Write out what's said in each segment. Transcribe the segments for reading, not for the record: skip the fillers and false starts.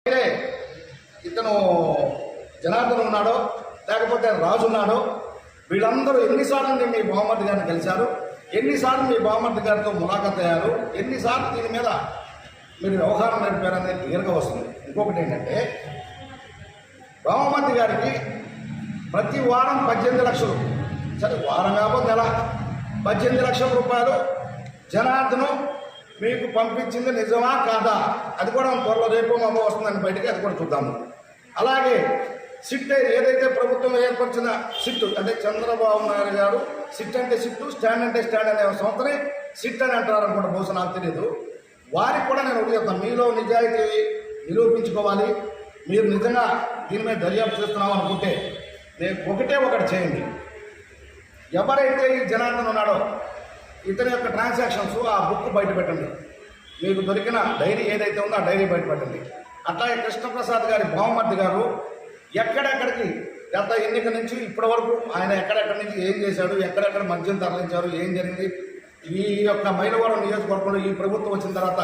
ఇతను జనార్దన్ ఉన్నాడో లేకపోతే రాజు ఉన్నాడో వీళ్ళందరూ ఎన్నిసార్లు మీ బావమర్ది గారిని కలిశారు, ఎన్నిసార్లు మీ బావమర్ది గారితో ములాఖాత్ అయ్యారు, ఎన్నిసార్లు దీని మీద మీరు వ్యవహారం నడిపారనేది క్లియర్గా వస్తుంది. ఇంకొకటి ఏంటంటే బావమర్ది గారికి ప్రతి వారం 18 లక్షలు, సరే వారం కాకపోతే నెల 18 లక్షల రూపాయలు జనార్దను మీకు పంపించింది నిజమా కాదా, అది కూడా త్వరలో రేపు మామ వస్తుందని బయటికి అది కూడా చూద్దాము. అలాగే సిట్ ఏదైతే ప్రభుత్వం ఏర్పరిచిన సిట్ అంటే చంద్రబాబు నాయుడు గారు సిట్ అంటే సిట్టు, స్టాండ్ అంటే స్టాండ్ అనే సంస్థని సిట్ అని అంటారు అనుకుంటా, బహుశా నాకు తెలియదు. వారికి కూడా నేను ఒకటి చెప్తాను, మీలో నిజాయితీ నిరూపించుకోవాలి, మీరు నిజంగా దీని మీద దర్యాప్తు చేస్తున్నాం అనుకుంటే నేను ఒకటి చేయండి. ఎవరైతే ఈ జనార్దన్ ఉన్నాడో ఇతని యొక్క ట్రాన్సాక్షన్స్ ఆ బుక్ బయట పెట్టండి, మీకు దొరికిన డైరీ ఏదైతే ఉందో ఆ డైరీ బయట పెట్టండి. అట్లాగే కృష్ణప్రసాద్ గారి బావమర్ది గారు ఎక్కడెక్కడికి గత ఎన్నిక నుంచి ఇప్పటి వరకు ఆయన ఎక్కడెక్కడి నుంచి ఏం చేశాడు, ఎక్కడెక్కడ మద్యం తరలించారు, ఏం జరిగింది, ఈ యొక్క మైలవరం నియోజకవర్గంలో ఈ ప్రభుత్వం వచ్చిన తర్వాత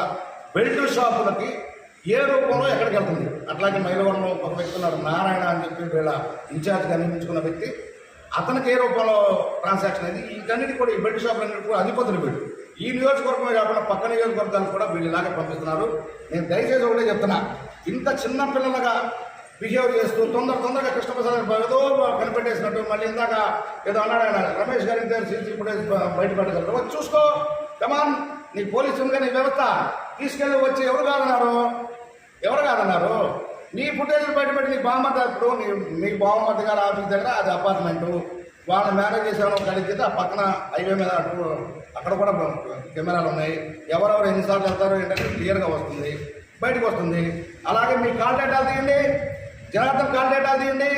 బెల్ట్ షాపులకి ఏ రూపంలో ఎక్కడికి వెళ్తుంది. అట్లాగే మైలవరంలో ఒక వ్యక్తి ఉన్నాడు నారాయణ అని చెప్పి వీళ్ళ ఇన్ఛార్జ్గా నియమించుకున్న వ్యక్తి, అతనికి ఏ రూపంలో ట్రాన్సాక్షన్ అయింది, వీటన్నిటి కూడా ఈ బెల్ట్ షాపులన్నిటి కూడా అధిపతులు వీళ్ళు. ఈ నియోజకవర్గమే కాకుండా పక్క నియోజకవర్గాలు కూడా వీళ్ళు ఇలాగే పంపిస్తున్నారు. నేను దయచేసి ఒకటే చెప్తున్నా, ఇంత చిన్న పిల్లలుగా బిహేవ్ చేస్తూ తొందరగా కృష్ణప్రసాద్ ఏదో కనిపెట్టేసినట్టు మళ్ళీ ఇందాక ఏదో అన్నాడు ఆయన రమేష్ గారి సీసీ ఫుటేజ్ బయట పెట్టగలరు, వచ్చి చూసుకో కమాన్, నీ పోలీసు ఉంది, నీ వ్యవస్థ తీసుకెళ్ళి వచ్చి ఎవరు కాదన్నారు నీ ఫుటేజ్ బయటపెట్టి నీ బావమర్ది, ఇప్పుడు మీ బావమర్ది గారి ఆఫీస్ దగ్గర అది అపార్ట్మెంటు, వాళ్ళని మేనేజ్ చేసేవాళ్ళు కలిగితే ఆ పక్కన హైవే మీద అక్కడ కూడా కెమెరాలు ఉన్నాయి, ఎవరెవరు ఎన్నిసార్లు వెళ్తారో ఏంటంటే క్లియర్గా వస్తుంది, బయటకు వస్తుంది. అలాగే మీ కాల్ డేటాలు తీయండి, జనార్దన్ కాల్ డేటాలు తీయండి,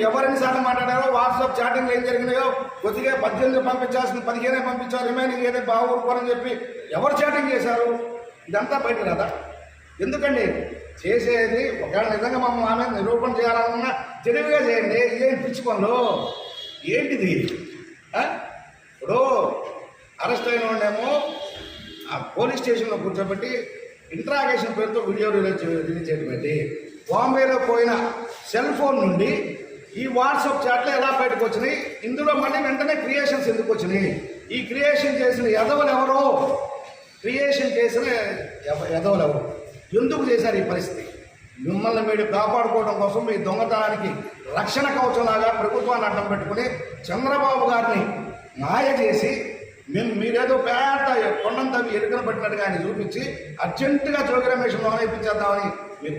ఎవరెన్నిసార్లు మాట్లాడారో, వాట్సాప్ చాటింగ్లు ఏం జరిగినాయో, కొద్దిగా 18 పంపించాల్సిన 15 పంపించారు, రిమైనింగ్ ఏదో బాగుపడని చెప్పి ఎవరు చాటింగ్ చేశారు, ఇదంతా బయట కదా. ఎందుకండి చేసేది ఒకవేళ నిజంగా మమ్మల్ని ఆమె నిరూపణ చేయాలన్నా తెలివిగా చేయండి, ఏం పిచ్చి పనులు ఏంటిది. ఇప్పుడు అరెస్ట్ అయిన వాడినేమో ఆ పోలీస్ స్టేషన్లో కూర్చోబెట్టి ఇంట్రాగేషన్ పేరుతో వీడియో రిలీజ్ చేయడం ఏంటి, బాంబేలో పోయిన సెల్ ఫోన్ నుండి ఈ వాట్సాప్ చాట్లు ఎలా బయటకు వచ్చినాయి, ఇందులో మళ్ళీ వెంటనే క్రియేషన్స్ ఎందుకు వచ్చినాయి, ఈ క్రియేషన్ చేసిన ఎదవలు ఎవరో, ఎందుకు చేశారు ఈ పరిస్థితి, మిమ్మల్ని మీరు కాపాడుకోవడం కోసం మీ దొంగతనానికి రక్షణ కవచంలాగా ప్రభుత్వాన్ని అడ్డం పెట్టుకుని చంద్రబాబు గారిని మాయ చేసి మీరేదో పేట కొండంతా ఎరుకన పట్టినట్టుగా ఆయన చూపించి అర్జెంటుగా జోగి రమేష్ లోన్ ఇప్పించేద్దామని మీరు